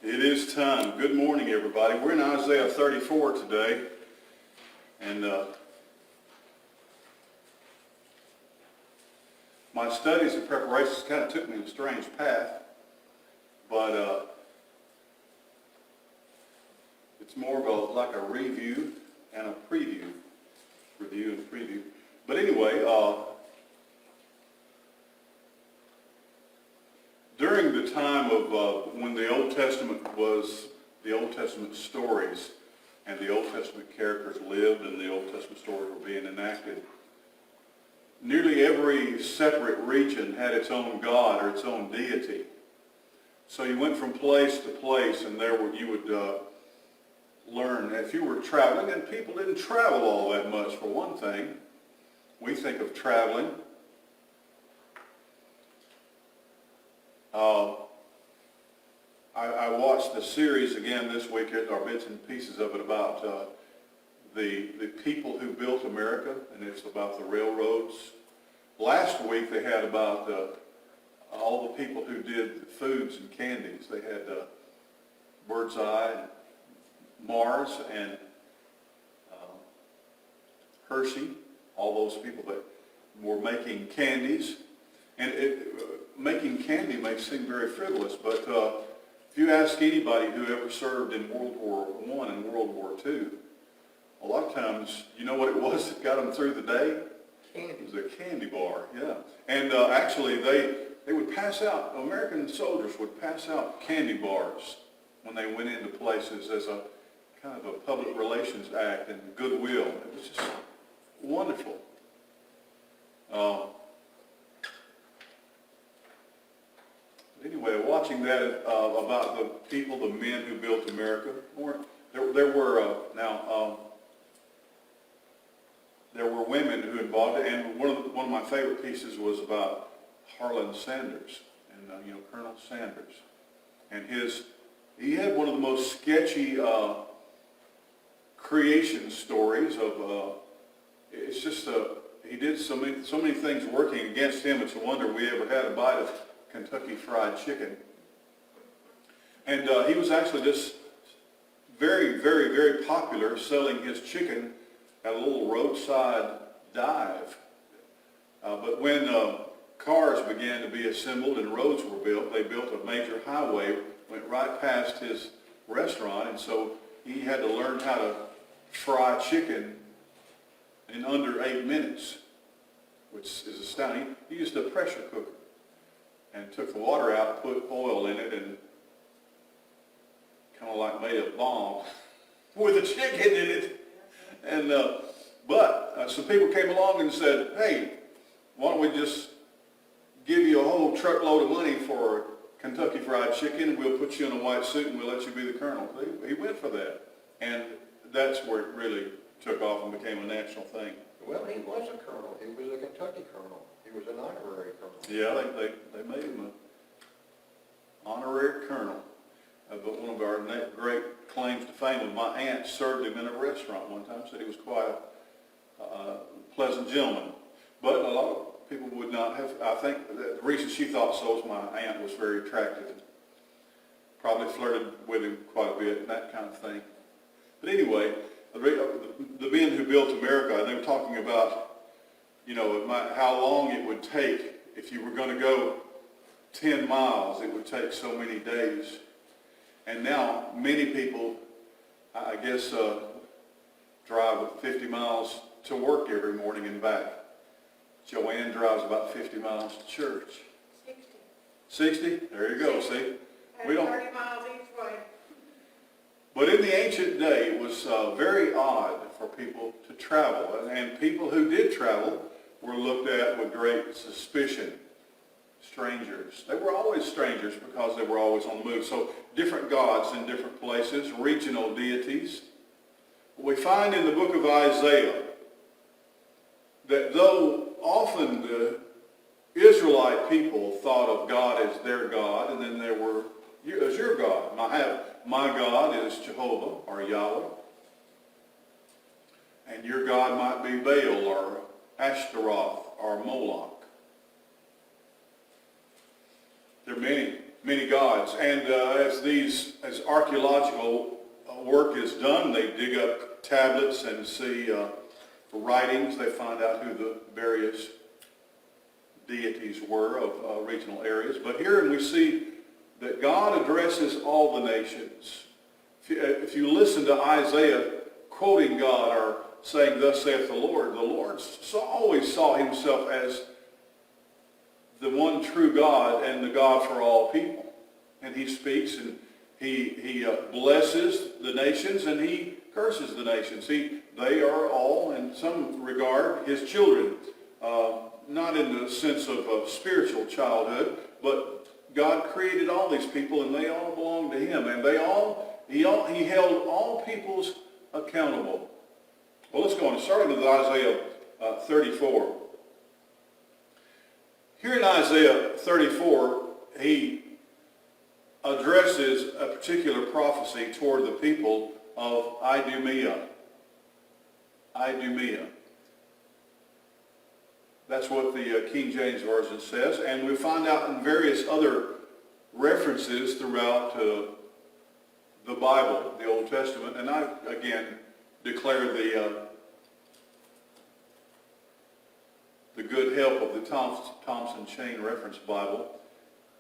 It is time. Good morning, everybody. We're in Isaiah 34 today, and my studies and preparations kind of took me on a strange path, but it's more of like a review and a preview. Review and preview. But anyway, during the time of when the Old Testament was the Old Testament stories, and the Old Testament characters lived, and the Old Testament stories were being enacted, nearly every separate region had its own god or its own deity. So you went from place to place, and you would learn. If you were traveling, and people didn't travel all that much, for one thing. We think of traveling. I watched the series again this week, or bits and pieces of it, about the people who built America, and it's about the railroads. Last week they had about all the people who did foods and candies. They had Bird's Eye, and Mars, and Hershey, all those people that were making candies. And making candy may seem very frivolous, but if you ask anybody who ever served in World War I and World War II, a lot of times, you know what it was that got them through the day? Candy. It was a candy bar, yeah. And actually, they would pass out, American soldiers would pass out candy bars when they went into places as a kind of a public relations act and goodwill. It was just wonderful. Anyway, watching that about the people, the men who built America, there were women who involved it, and one of my favorite pieces was about Harlan Sanders, and Colonel Sanders, and he had one of the most sketchy creation stories of. It's just he did so many things working against him. It's a wonder we ever had a bite of Kentucky Fried Chicken. And he was actually just very, very, very popular selling his chicken at a little roadside dive. But when cars began to be assembled and roads were built, they built a major highway, went right past his restaurant, and so he had to learn how to fry chicken in under 8 minutes, which is astounding. He used a pressure cooker and took the water out, put oil in it, and kind of like made a bomb with a chicken in it. And but some people came along and said, "Hey, why don't we just give you a whole truckload of money for Kentucky Fried Chicken? We'll put you in a white suit and we'll let you be the colonel." He went for that, and that's where it really took off and became a national thing. Well, he was a colonel. He was a Kentucky colonel. He was an honorary colonel. Yeah, they made him an honorary colonel. But one of our great claims to fame was my aunt served him in a restaurant one time, said he was quite a pleasant gentleman. But a lot of people would not have. I think the reason she thought so is my aunt was very attractive. Probably flirted with him quite a bit and that kind of thing. But anyway, the men who built America, they were talking about, how long it would take if you were going to go 10 miles. It would take so many days. And now many people, I guess, drive 50 miles to work every morning and back. Joanne drives about 50 miles to church. 60. 60? There you go, see? We don't. 30 miles each way. But in the ancient day, it was very odd for people to travel. And people who did travel were looked at with great suspicion. Strangers. They were always strangers because they were always on the move. So different gods in different places, regional deities. We find in the book of Isaiah that though often the Israelite people thought of God as their God, and then there were, as your God. My God is Jehovah, or Yahweh. And your God might be Baal, or Ashtaroth, or Moloch. There are many many gods. And as archaeological work is done, they dig up tablets and see writings. They find out who the various deities were of regional areas. But here we see that God addresses all the nations. If you listen to Isaiah quoting God or saying, "Thus saith the Lord," always saw himself as the one true God and the God for all people. And he speaks and he blesses the nations and he curses the nations. They are all, in some regard, his children. Not in the sense of spiritual childhood, but God created all these people and they all belong to him. And he held all peoples accountable. Well, let's go on. Starting with Isaiah 34. Here in Isaiah 34, he addresses a particular prophecy toward the people of Idumea. Idumea. That's what the King James Version says. And we find out in various other references throughout the Bible, the Old Testament. And I, again, declare the good help of the Thompson Chain Reference Bible,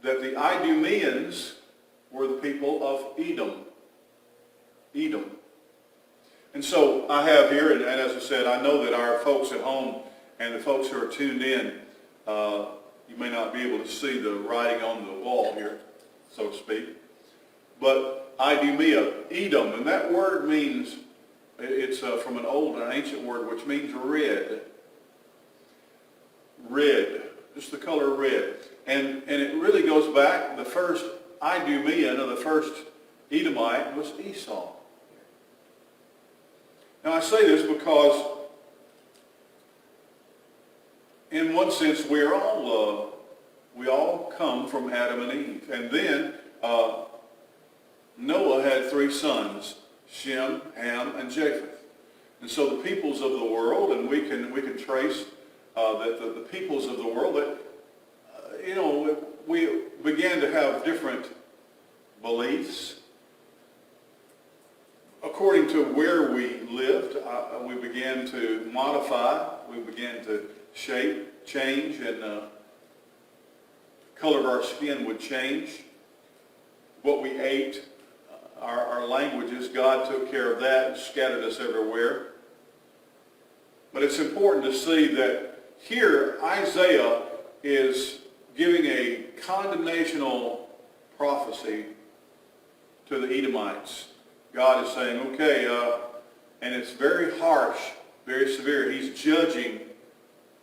that the Idumeans were the people of Edom. Edom. And so I have here, and as I said, I know that our folks at home and the folks who are tuned in, you may not be able to see the writing on the wall here, so to speak. But Idumea, Edom, and that word means, it's from an old and ancient word which means red. Red, just the color red. And it really goes back, the first Idumean, or the first Edomite, was Esau. Now I say this because in one sense we all come from Adam and Eve. And then Noah had 3 sons, Shem, Ham, and Japheth. And so the peoples of the world, and we can trace that the peoples of the world, that we began to have different beliefs. According to where we lived, we began to modify, we began to shape, change, and the color of our skin would change. What we ate, our languages, God took care of that and scattered us everywhere. But it's important to see that here Isaiah is giving a condemnational prophecy to the Edomites. God is saying, okay, and it's very harsh, very severe. He's judging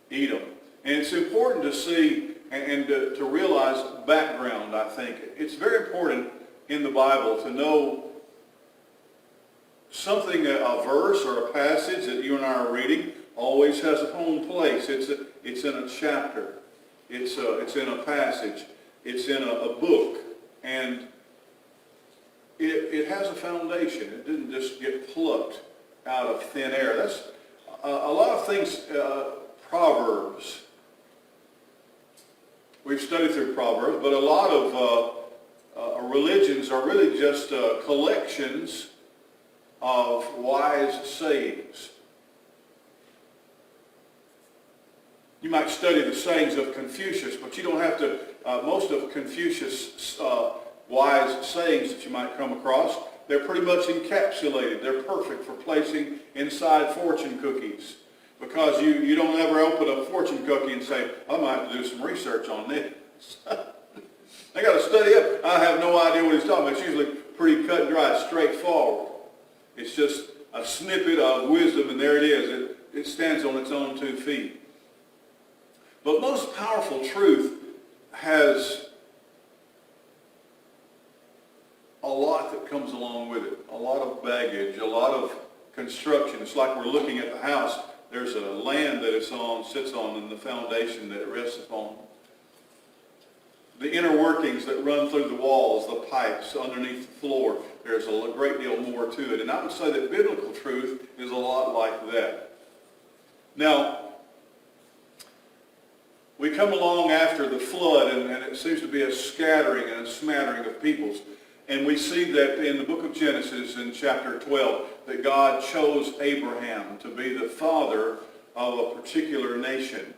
Edom. And it's important to see and to realize background, I think. It's very important in the Bible to know something, a verse or a passage that you and I are reading always has a home place. It's in a chapter. It's in a passage. It's in a book. And it has a foundation. It didn't just get plucked out of thin air. That's a lot of things. Proverbs. We've studied through Proverbs, but a lot of religions are really just collections of wise sayings. You might study the sayings of Confucius, but you don't have to. Most of Confucius' wise sayings that you might come across, they're pretty much encapsulated. They're perfect for placing inside fortune cookies. Because you don't ever open a fortune cookie and say, I might have to do some research on this. I got to study up. I have no idea what he's talking about. It's usually pretty cut and dry, straightforward. It's just a snippet of wisdom, and there it is. It stands on its own 2 feet. But most powerful truth has a lot that comes along with it. A lot of baggage, a lot of construction. It's like we're looking at the house. There's a land that it's on, sits on, and the foundation that it rests upon. The inner workings that run through the walls, the pipes underneath the floor, there's a great deal more to it. And I would say that biblical truth is a lot like that. Now, we come along after the flood, and it seems to be a scattering and a smattering of peoples. And we see that in the book of Genesis in chapter 12, that God chose Abraham to be the father of a particular nation.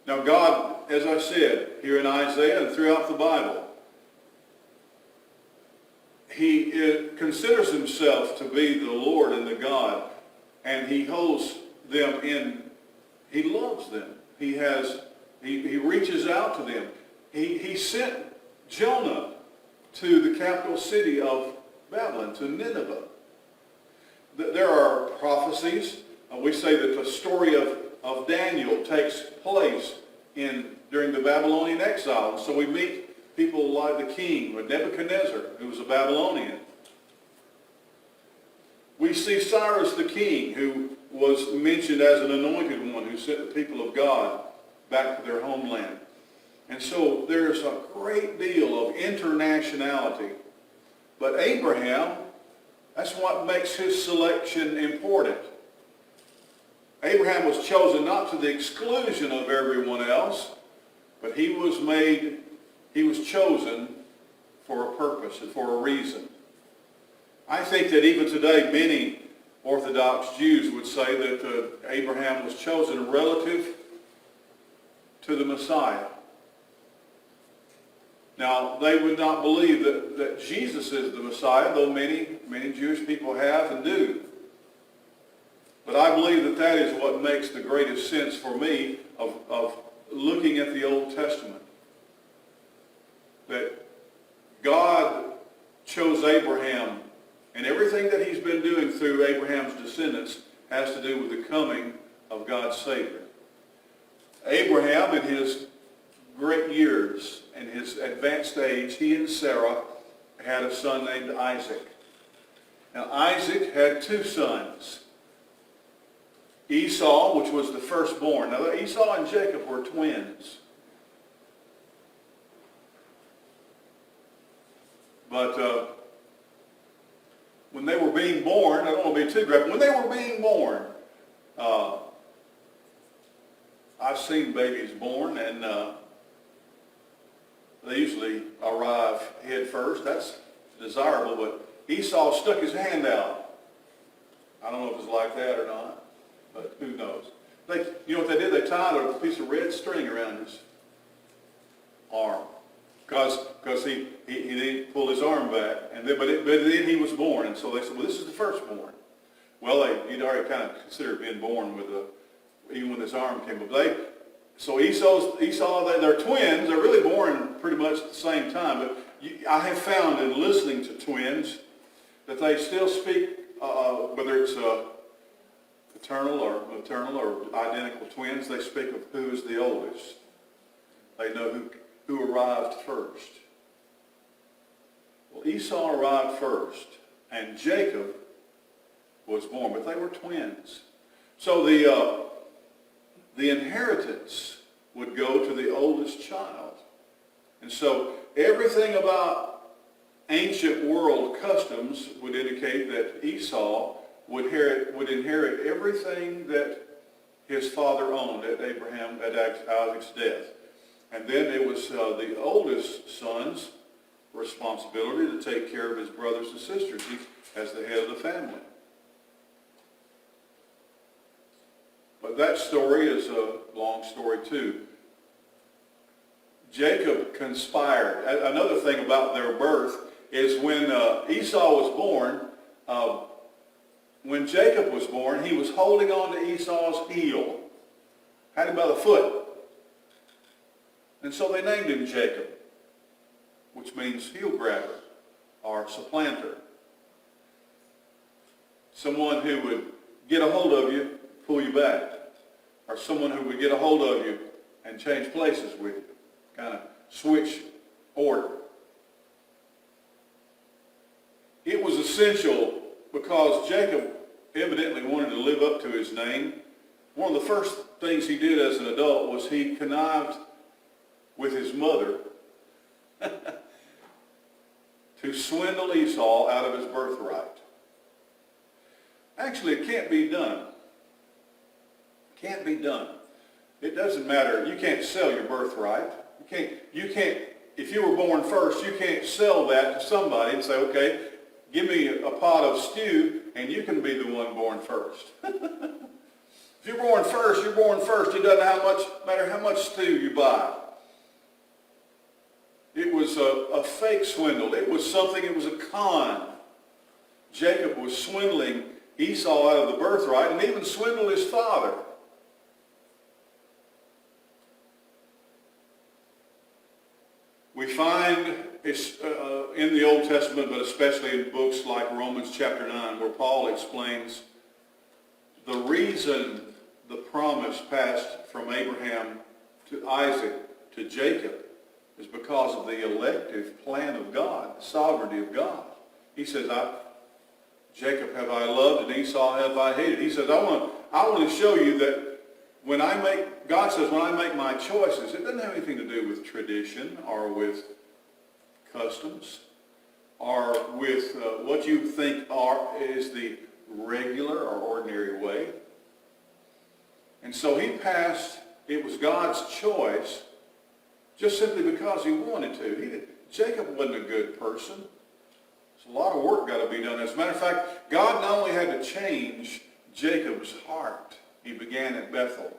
Now God, as I said, here in Isaiah and throughout the Bible, he considers himself to be the Lord and the God, and he holds them in, he loves them. He reaches out to them. He sent Jonah to the capital city of Babylon, to Nineveh. There are prophecies. We say that the story of Daniel takes place during the Babylonian exile. And so we meet people like the king, or Nebuchadnezzar, who was a Babylonian. We see Cyrus the king, who was mentioned as an anointed one who sent the people of God back to their homeland. And so there's a great deal of internationality. But Abraham, that's what makes his selection important. Abraham was chosen not to the exclusion of everyone else, but he was chosen for a purpose and for a reason. I think that even today many Orthodox Jews would say that Abraham was chosen relative to the Messiah. Now, they would not believe that Jesus is the Messiah, though many Jewish people have and do. But I believe that is what makes the greatest sense for me of looking at the Old Testament. That God chose Abraham, and everything that he's been doing through Abraham's descendants has to do with the coming of God's Savior. Abraham, in his great years and his advanced age, he and Sarah had a son named Isaac. Now Isaac had two sons. Esau, which was the firstborn. Now Esau and Jacob were twins. But when they were being born, I don't want to be too graphic, when they were being born, I've seen babies born, and they usually arrive head first. That's desirable, but Esau stuck his hand out. I don't know if it's like that or not, but who knows. You know what they did? They tied a piece of red string around his arm, because he didn't pull his arm back, but then he was born, and so they said, well, this is the firstborn. Well, you'd already kind of considered being born even when his arm came up. So Esau, they're twins. They're really born pretty much at the same time. But I have found in listening to twins that they still speak, whether it's paternal or maternal or identical twins, they speak of who is the oldest. They know who arrived first. Well, Esau arrived first, and Jacob was born, but they were twins. So the inheritance would go to the oldest child. And so everything about ancient world customs would indicate that Esau would inherit everything that his father owned at Isaac's death. And then it was the oldest son's responsibility to take care of his brothers and sisters as the head of the family. But that story is a long story too. Jacob conspired. Another thing about their birth is when Esau was born, when Jacob was born, he was holding on to Esau's heel, had him by the foot. And so they named him Jacob, which means heel grabber or supplanter. Someone who would get a hold of you, pull you back, or someone who would get a hold of you and change places with you, kind of switch order. It was essential because Jacob evidently wanted to live up to his name. One of the first things he did as an adult was he connived with his mother to swindle Esau out of his birthright. Actually, it can't be done. Can't be done. It doesn't matter. You can't sell your birthright. You can't, if you were born first, you can't sell that to somebody and say, okay, give me a pot of stew and you can be the one born first. If you're born first, you're born first. It doesn't matter how much stew you buy. It was a fake swindle. It was a con. Jacob was swindling Esau out of the birthright and even swindled his father. We find in the Old Testament, but especially in books like Romans chapter 9, where Paul explains the reason the promise passed from Abraham to Isaac to Jacob is because of the elective plan of God, the sovereignty of God. He says, Jacob have I loved and Esau have I hated. He says, I want to show you that God says, when I make my choices, it doesn't have anything to do with tradition or with customs or with what you think is the regular or ordinary way. And so it was God's choice just simply because he wanted to. Jacob wasn't a good person. There's a lot of work got to be done. As a matter of fact, God not only had to change Jacob's heart. He began at Bethel.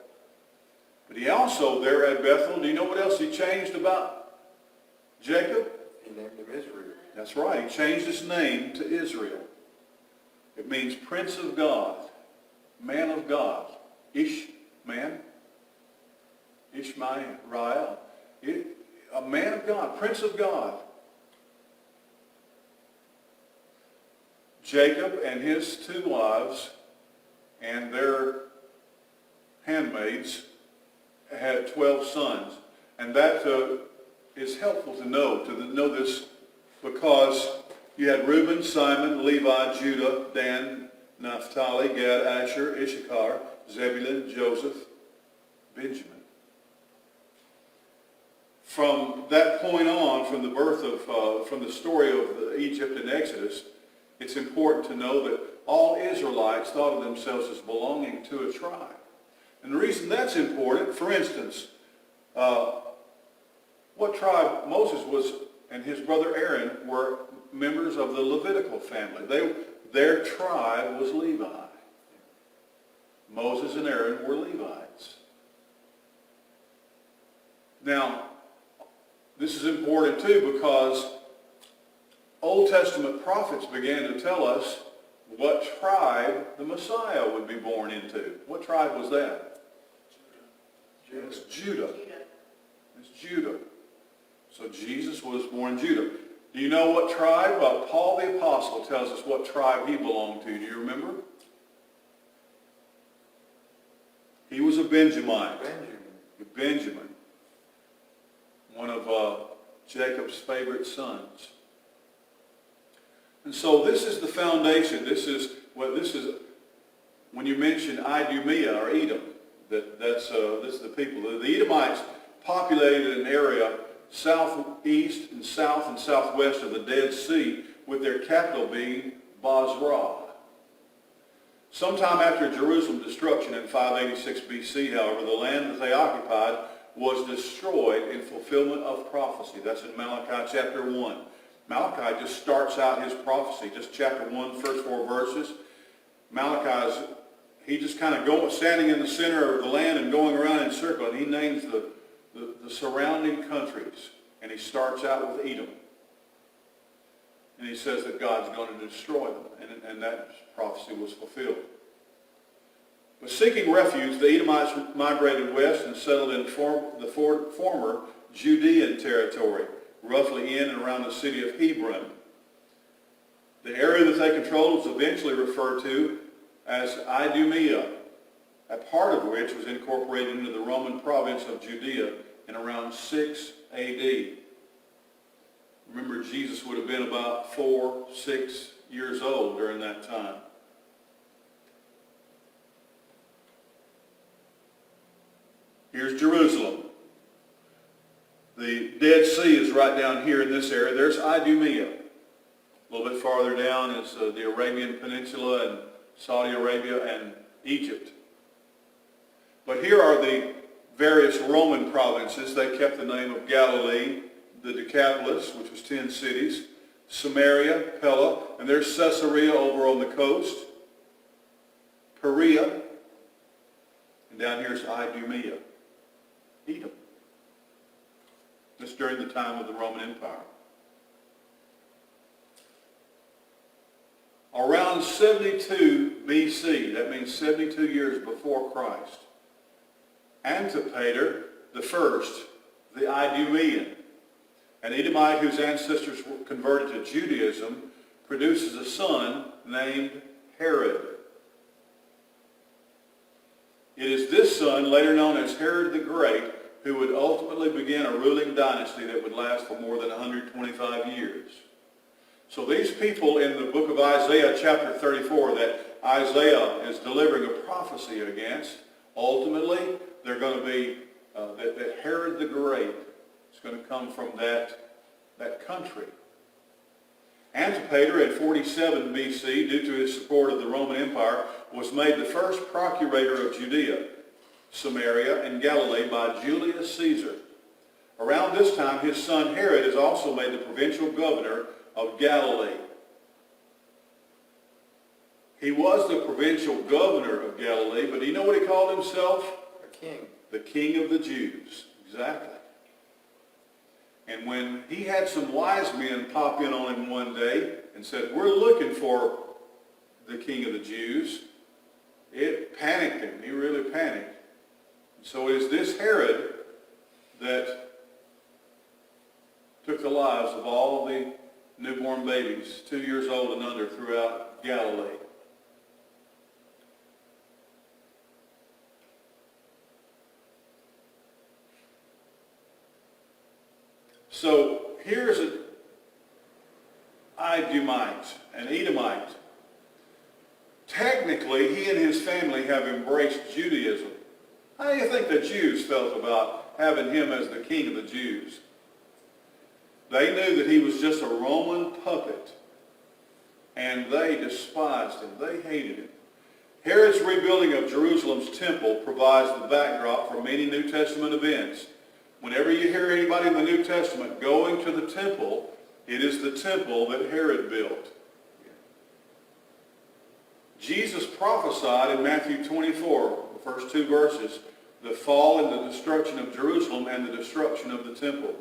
But he also, there at Bethel, do you know what else he changed about Jacob? He named him Israel. That's right. He changed his name to Israel. It means Prince of God, Man of God. Man. Ishmael. A man of God, Prince of God. Jacob and his 2 wives and their handmaids had 12 sons. And that is helpful to know this, because you had Reuben, Simon, Levi, Judah, Dan, Naphtali, Gad, Asher, Issachar, Zebulun, Joseph, Benjamin. From that point on, from the story of Egypt and Exodus, it's important to know that all Israelites thought of themselves as belonging to a tribe. And the reason that's important, for instance, what tribe Moses was and his brother Aaron were members of the Levitical family. Their tribe was Levi. Moses and Aaron were Levites. Now, this is important too, because Old Testament prophets began to tell us what tribe the Messiah would be born into. What tribe was that? Judah. It's Judah. It's Judah. So Jesus was born in Judah. Do you know what tribe? Well, Paul the Apostle tells us what tribe he belonged to. Do you remember? He was a Benjamite. Benjamin. One of Jacob's favorite sons. And so this is the foundation. This is when you mention Idumea or Edom. This is the people. The Edomites populated an area southeast and south and southwest of the Dead Sea, with their capital being Basra. Sometime after Jerusalem's destruction in 586 BC, however, the land that they occupied was destroyed in fulfillment of prophecy. That's in Malachi chapter 1. Malachi just starts out his prophecy, just chapter 1, first 4 verses. He just kind of standing in the center of the land and going around in a circle, and he names the surrounding countries. And he starts out with Edom. And he says that God's going to destroy them. And that prophecy was fulfilled. But seeking refuge, the Edomites migrated west and settled in the former Judean territory, roughly in and around the city of Hebron. The area that they controlled was eventually referred to as Idumea, a part of which was incorporated into the Roman province of Judea in around 6 A.D. Remember, Jesus would have been about 4-6 years old during that time. Here's Jerusalem. The Dead Sea is right down here in this area. There's Idumea. A little bit farther down is the Arabian Peninsula and Saudi Arabia and Egypt. But here are the various Roman provinces. They kept the name of Galilee, the Decapolis, which was 10 cities, Samaria, Pella, and there's Caesarea over on the coast, Perea, and down here is Idumea, Edom. This during the time of the Roman Empire. Around 72 BC, that means 72 years before Christ, Antipater the first, the Idumean, an Edomite whose ancestors were converted to Judaism, produces a son named Herod. It is this son, later known as Herod the Great, who would ultimately begin a ruling dynasty that would last for more than 125 years. So these people in the book of Isaiah chapter 34 that Isaiah is delivering a prophecy against, ultimately they're going to be, that Herod the Great is going to come from that country. Antipater at 47 BC, due to his support of the Roman Empire, was made the first procurator of Judea, Samaria, and Galilee by Julius Caesar. Around this time, his son Herod is also made the provincial governor of Galilee. He was the provincial governor of Galilee, but do you know what he called himself? A king. The King of the Jews. Exactly. And when he had some wise men pop in on him one day and said, "We're looking for the King of the Jews," it panicked him. He really panicked. So it is this Herod that took the lives of all the newborn babies 2 years old and under throughout Galilee. So here's an Idumite, an Edomite. Technically, he and his family have embraced Judaism. How do you think the Jews felt about having him as the king of the Jews? They knew that he was just a Roman puppet, and they despised him. They hated him. Herod's rebuilding of Jerusalem's temple provides the backdrop for many New Testament events. Whenever you hear anybody in the New Testament going to the temple, it is the temple that Herod built. Jesus prophesied in Matthew 24, the first 2 verses, the fall and the destruction of Jerusalem and the destruction of the temple.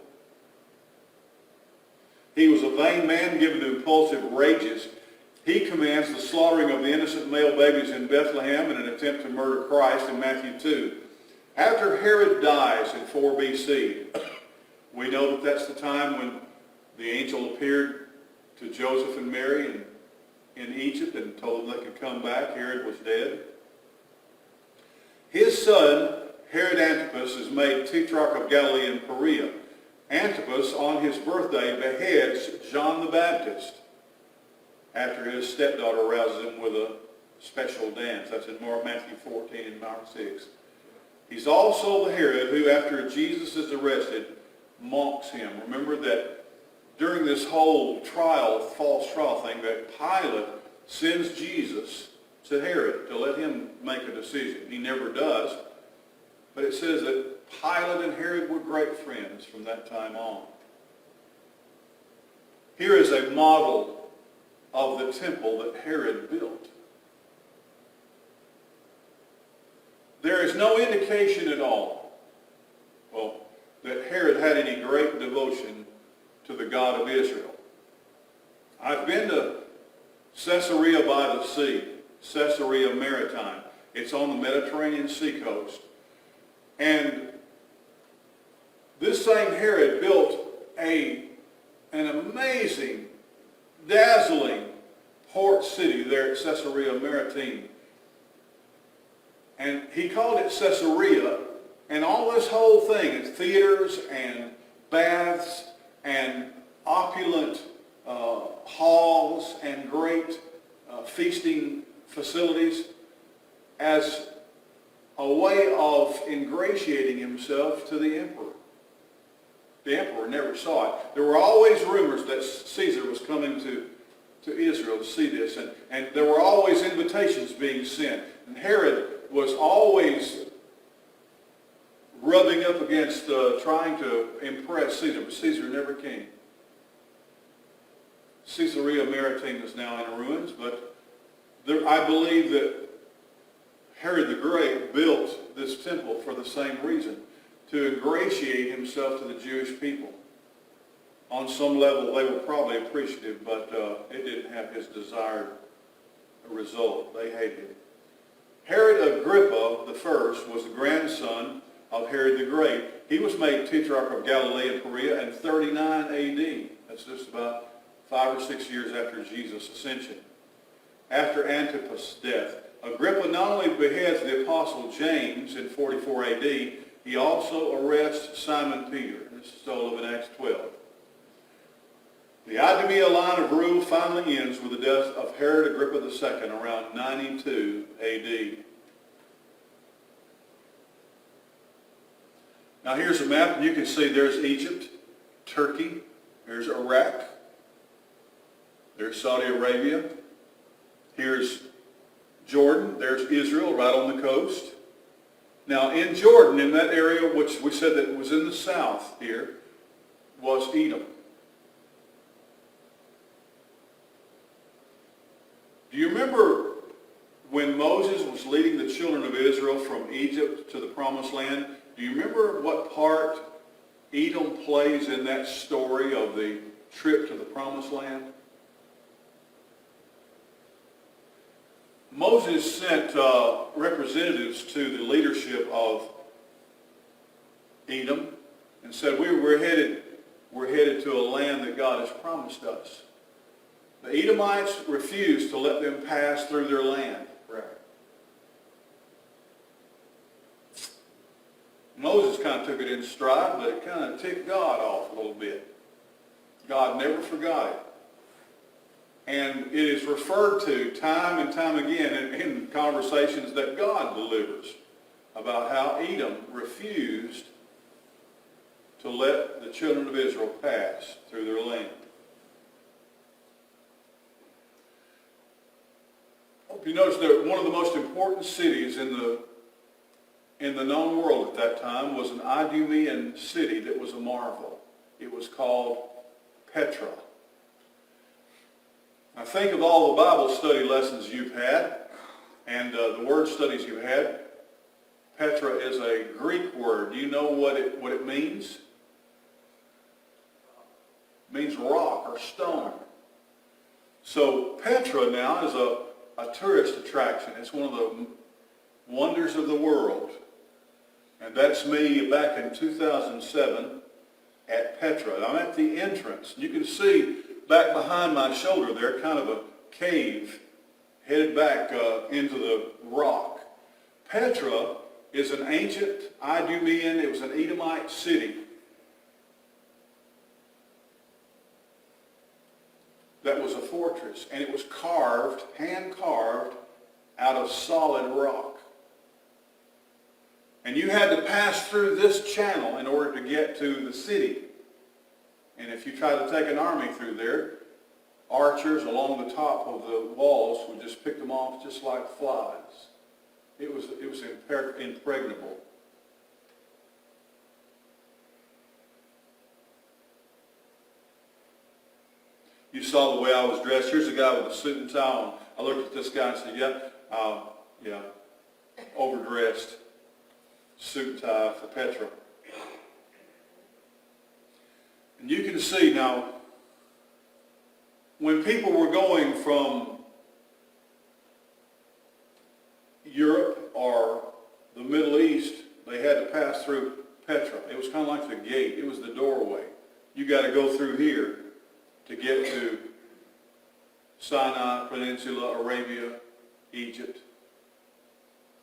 He was a vain man given to impulsive rages. He commands the slaughtering of the innocent male babies in Bethlehem in an attempt to murder Christ in Matthew 2. After Herod dies in 4 BC, we know that that's the time when the angel appeared to Joseph and Mary in Egypt and told them they could come back. Herod was dead. His son, Herod Antipas, is made Tetrarch of Galilee and Perea. Antipas, on his birthday, beheads John the Baptist after his stepdaughter rouses him with a special dance. That's in Matthew 14 and Mark 6. He's also the Herod who, after Jesus is arrested, mocks him. Remember that during this whole false trial thing, that Pilate sends Jesus to Herod to let him make a decision. He never does. But it says that Pilate and Herod were great friends from that time on. Here is a model of the temple that Herod built. There is no indication at all, that Herod had any great devotion to the God of Israel. I've been to Caesarea by the sea, Caesarea Maritime. It's on the Mediterranean Sea coast. And this same Herod built an amazing, dazzling port city there at Caesarea Maritime. And he called it Caesarea, and all this whole thing, it's theaters and baths and opulent halls and great feasting facilities as a way of ingratiating himself to the emperor. The emperor never saw it. There were always rumors that Caesar was coming to Israel to see this, and there were always invitations being sent. And Herod was always rubbing up against trying to impress Caesar, but Caesar never came. Caesarea Maritima is now in ruins, but I believe that Herod the Great built this temple for the same reason, to ingratiate himself to the Jewish people. On some level, they were probably appreciative, but it didn't have his desired result. They hated him. Herod Agrippa the first was the grandson of Herod the Great. He was made Tetrarch of Galilee and Perea in 39 AD. That's just about 5 or 6 years after Jesus' ascension. After Antipas' death, Agrippa not only beheads the apostle James in 44 AD, he also arrests Simon Peter. This is told of in Acts 12. The Idumea line of rule finally ends with the death of Herod Agrippa II around 92 AD. Now here's a map, and you can see there's Egypt, Turkey, there's Iraq, there's Saudi Arabia, here's Jordan, there's Israel right on the coast. Now in Jordan, in that area which we said that was in the south here, was Edom. Do you remember when Moses was leading the children of Israel from Egypt to the Promised Land? Do you remember what part Edom plays in that story of the trip to the Promised Land? Moses sent representatives to the leadership of Edom and said, we're headed to a land that God has promised us. The Edomites refused to let them pass through their land. Right. Moses kind of took it in stride, but it kind of ticked God off a little bit. God never forgot it. And it is referred to time and time again in conversations that God delivers about how Edom refused to let the children of Israel pass through their land. You notice that one of the most important cities in the known world at that time was an Idumean city that was a marvel. It was called Petra. Now think of all the Bible study lessons you've had and the word studies you've had. Petra is a Greek word. Do you know what it means? It means rock or stone. So Petra now is a tourist attraction. It's one of the wonders of the world. And that's me back in 2007 at Petra. I'm at the entrance. You can see back behind my shoulder there, kind of a cave headed back into the rock. Petra is an ancient Idumean, it was an Edomite city that was a fortress, and it was carved, hand-carved, out of solid rock. And you had to pass through this channel in order to get to the city. And if you tried to take an army through there, archers along the top of the walls would just pick them off just like flies. It was impregnable. You saw the way I was dressed. Here's a guy with a suit and tie on. I looked at this guy and said, yeah, overdressed, suit and tie for Petra. And you can see now, when people were going from Europe or the Middle East, they had to pass through Petra. It was kind of like the gate. It was the doorway. You got to go through here to get to Sinai Peninsula, Arabia, Egypt,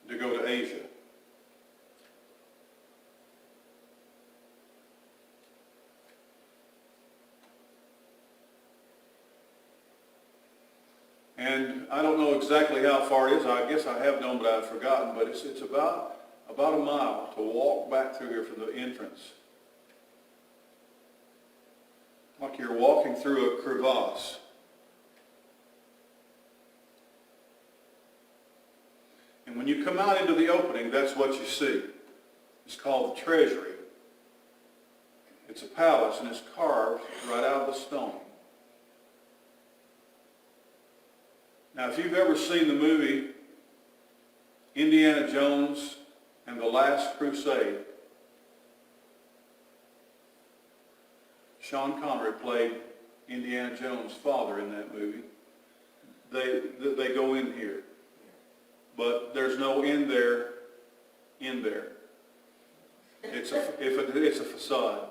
to go to Asia. And I don't know exactly how far it is. I guess I have known, but I've forgotten. But it's about a mile to walk back through here from the entrance. Like you're walking through a crevasse. And when you come out into the opening, that's what you see. It's called the Treasury. It's a palace, and it's carved right out of the stone. Now, if you've ever seen the movie Indiana Jones and the Last Crusade, Sean Connery played Indiana Jones' father in that movie. They go in here. But there's no in there. It's a facade.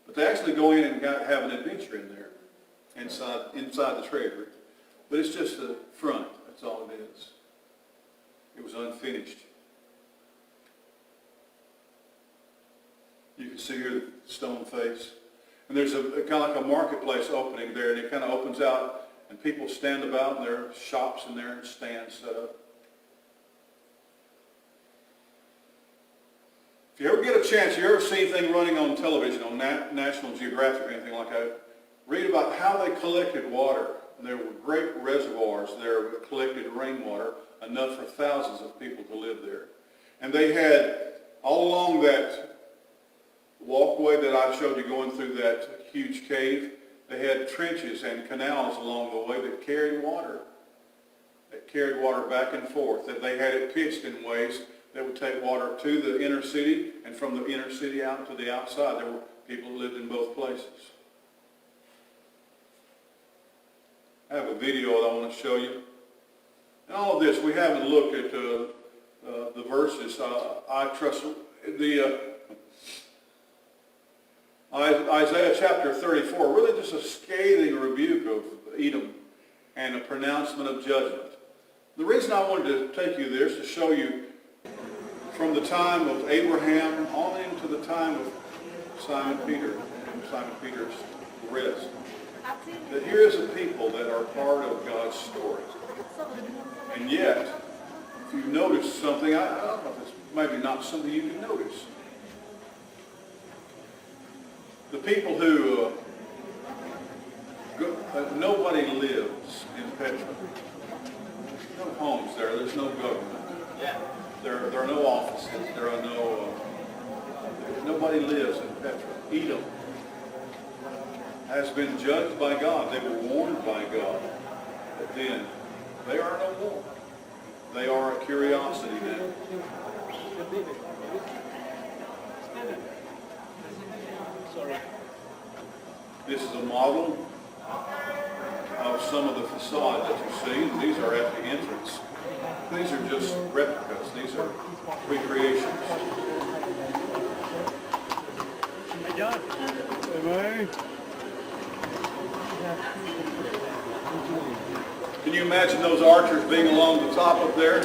But they actually go in and have an adventure in there, inside the treasury. But it's just the front. That's all it is. It was unfinished. You can see here the stone face. And there's a kind of like a marketplace opening there, and it kind of opens out, and people stand about, and there are shops in there and stands set up. If you ever get a chance, you ever see anything running on television, on National Geographic or anything like that, read about how they collected water. And there were great reservoirs there that collected rainwater, enough for thousands of people to live there. And they had, all along that walkway that I showed you going through that huge cave, they had trenches and canals along the way that carried water. Back and forth. That they had it pitched in ways that would take water to the inner city, and from the inner city out to the outside. There were people who lived in both places. I have a video that I want to show you. And all of this, we haven't looked at the verses. I trust Isaiah chapter 34, really just a scathing rebuke of Edom and a pronouncement of judgment. The reason I wanted to take you there is to show you from the time of Abraham on into the time of Simon Peter and Simon Peter's rest, that here is a people that are part of God's story. And yet, if you've noticed something, I don't know if it's maybe not something you can notice. The people who, nobody lives in Petra. No homes there, there's no government. There are no offices, there are nobody lives in Petra. Edom has been judged by God. They were warned by God. But then, they are no more. They are a curiosity now. This is a model of some of the facade that you see. And these are at the entrance. These are just replicas. These are recreations. Hey, John. Hey, man. Can you imagine those archers being along the top up there?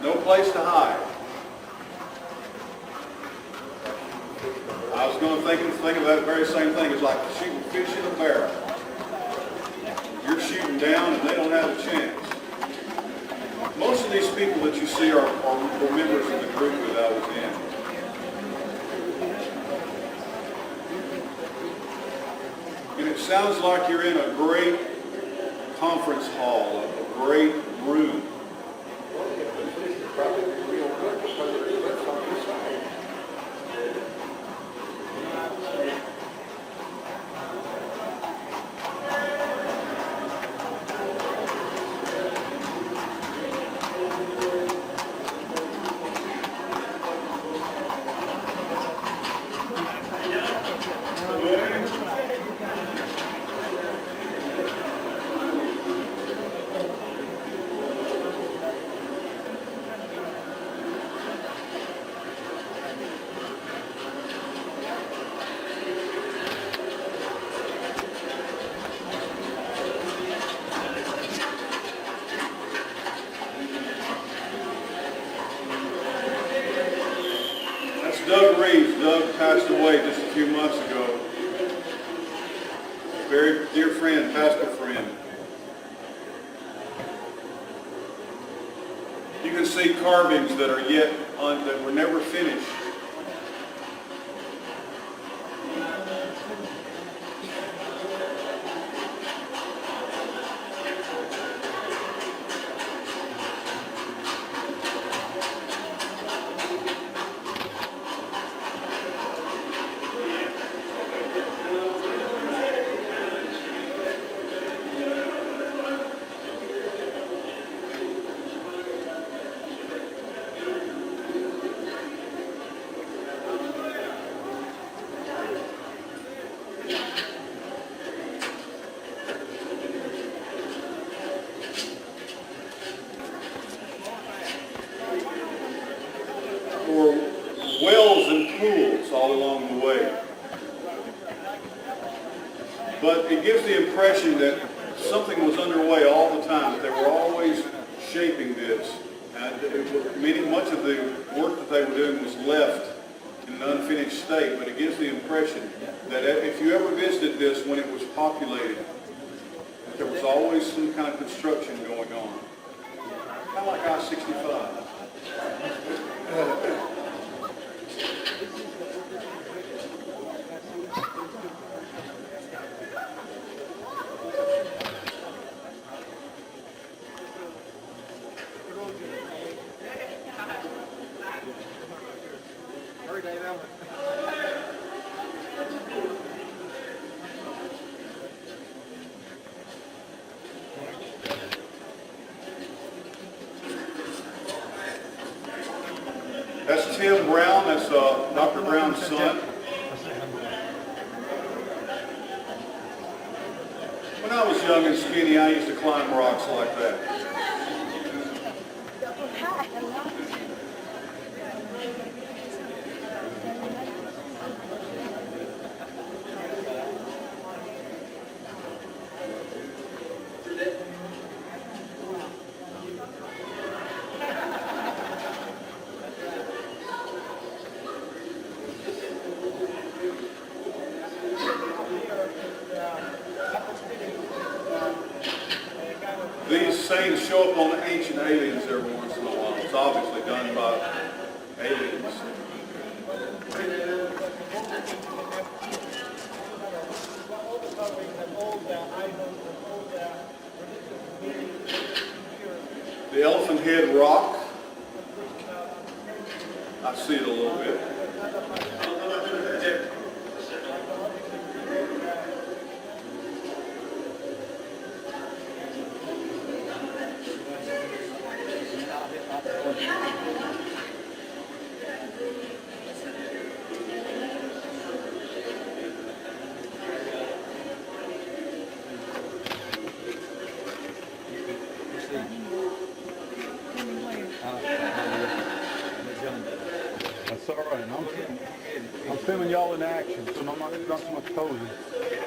No place to hide. I was going to think of that very same thing. It's like shooting fish in a barrel. You're shooting down and they don't have a chance. Most of these people that you see are members of the group that I was in. And it sounds like you're in a great conference hall, a great room. Probably real good because there's lips on the side. Doug passed away just a few months ago. Very dear friend, pastor friend. You can see carvings that are yet that were never finished. But it gives the impression that something was underway all the time, that they were always shaping this. Meaning much of the work that they were doing was left in an unfinished state, but it gives the impression that if you ever visited this when it was populated, that there was always some kind of construction going on. Kind of like I-65. That's Tim Brown. That's Dr. Brown's son. When I was young and skinny, I used to climb rocks like that. These sayings show up on Ancient Aliens every once in a while. It's obviously done by aliens. The Elephant Head Rock. I see it a little bit. That's all right. I'm filming y'all in action, so I'm not so much posing.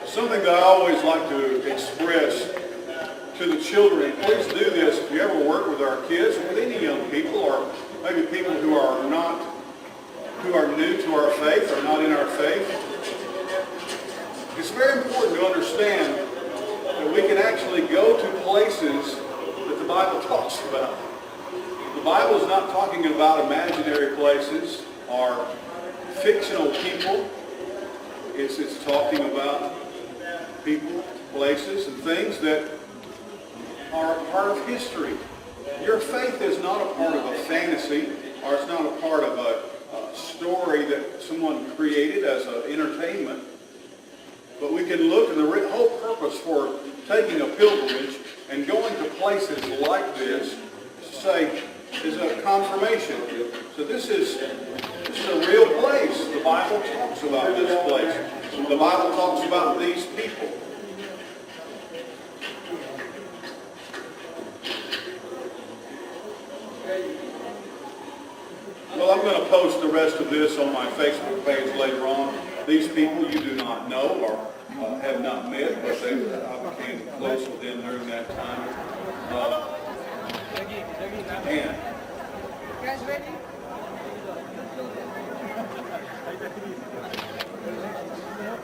Something that I always like to express to the children, please do this if you ever work with our kids, or with any young people, or maybe people who are new to our faith or not in our faith. It's very important to understand that we can actually go to places that the Bible talks about. The Bible is not talking about imaginary places or fictional people. It's talking about people, places, and things that are a part of history. Your faith is not a part of a fantasy, or it's not a part of a story that someone created as an entertainment. But we can look, and the whole purpose for taking a pilgrimage and going to places like this, say, is a confirmation. So this is a real place. The Bible talks about this place. The Bible talks about these people. Well, I'm going to post the rest of this on my Facebook page later on. These people you do not know or have not met, but I became close with them during that time. And You guys ready?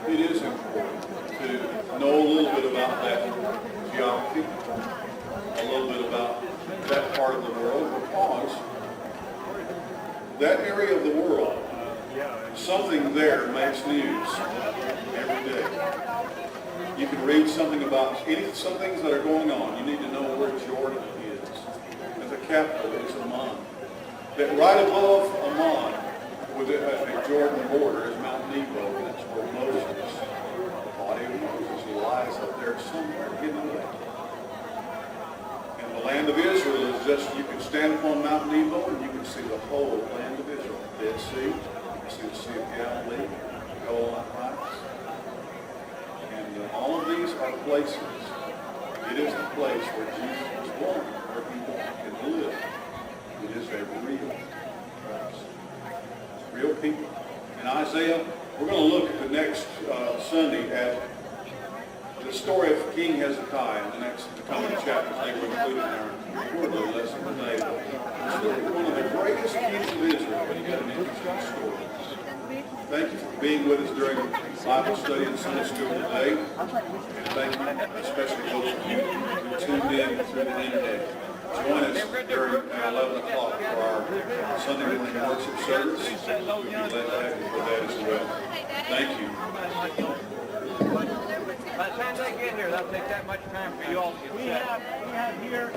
it is important to know a little bit about that geography, a little bit about that part of the world, because that area of the world, something there makes news every day. You can read something about some things that are going on. You need to know where Jordan is. And the capital is Amman. That right above Amman, with the Jordan border, is Mount Nebo. That's where Moses, the body of Moses, lies up there somewhere hidden away. And the land of Israel is just, you can stand upon Mount Nebo and you can see the whole land of Israel. Dead Sea, you can see the Sea of Galilee, the Golan Heights. And all of these are places. It is the place where Jesus was born, where people can live. It is a real place. Real people. In Isaiah, we're going to look at the next Sunday at the story of King Hezekiah in the coming chapters. They were included in our quarterly lesson today. It's one of the greatest kings of Israel, but he had an interesting story. Thank you for being with us during Bible study and Sunday school today. And thank you, especially those of you who tuned in through the internet. Join us during 11 o'clock for our Sunday morning worship service. We'll be glad to have you for that as well. Thank you. By the time they get here, that'll take that much time for you all to get set. We have here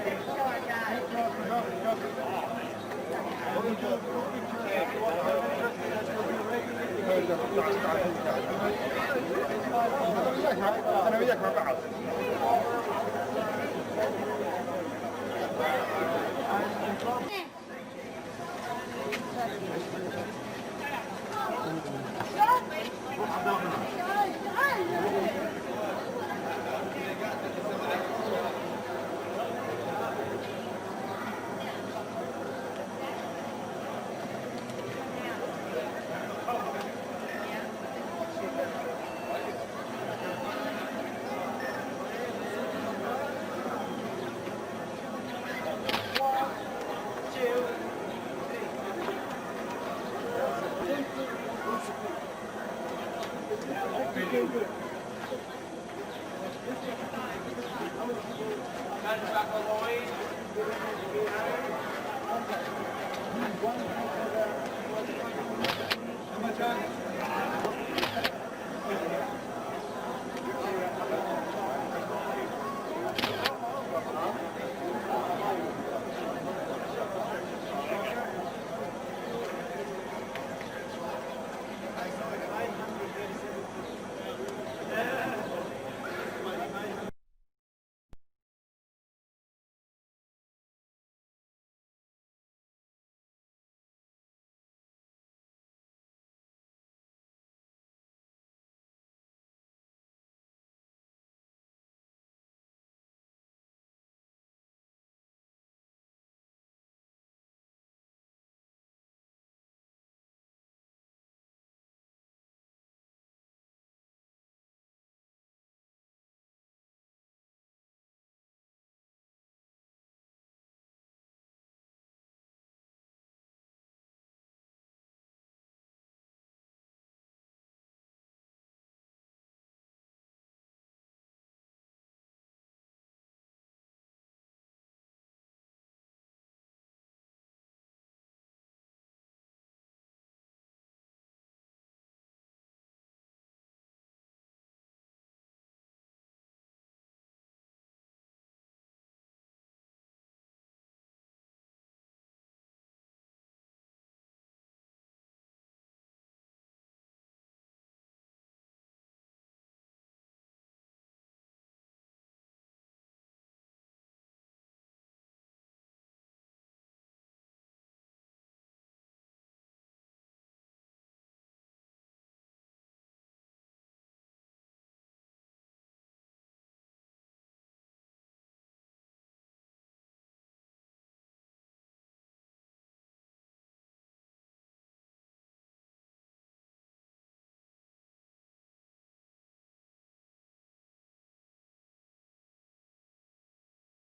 How much on it?